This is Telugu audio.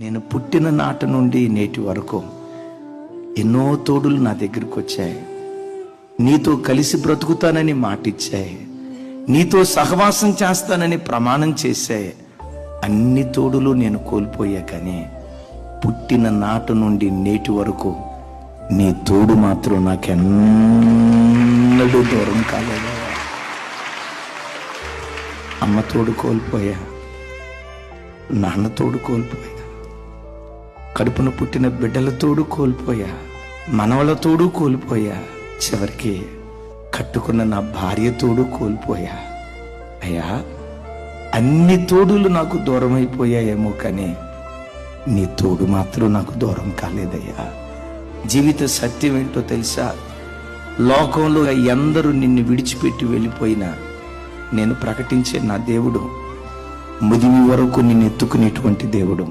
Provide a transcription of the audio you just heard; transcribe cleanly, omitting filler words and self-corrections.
నేను పుట్టిన నాటి నుండి నేటి వరకు ఎన్నో తోడులు నా దగ్గరికి వచ్చాయి. నీతో కలిసి బ్రతుకుతానని మాటిచ్చాయి, నీతో సహవాసం చేస్తానని ప్రమాణం చేశాయి. అన్ని తోడులు నేను కోల్పోయా, కానీ పుట్టిన నాటి నుండి నేటి వరకు నీ తోడు మాత్రం నాకెన్నడూ దూరం కాలేదు. అమ్మ తోడు కోల్పోయా, నాన్న తోడు కోల్పోయా, కడుపున పుట్టిన బిడ్డల తోడు కోల్పోయా, మనవల తోడు కోల్పోయా, చివరికి కట్టుకున్న నా భార్య తోడు కోల్పోయా. అయ్యా, అన్ని తోడులు నాకు దూరం అయిపోయాయేమో, కానీ నీ తోడు మాత్రం నాకు దూరం కాలేదయ్యా. జీవిత సత్యం ఏంటో తెలుసా? లోకంలో ఎందరూ నిన్ను విడిచిపెట్టి వెళ్ళిపోయినా నేను ప్రకటించే నా దేవుడు ముదిమి వరకు నిన్ను ఎత్తుకునేటువంటి దేవుడు.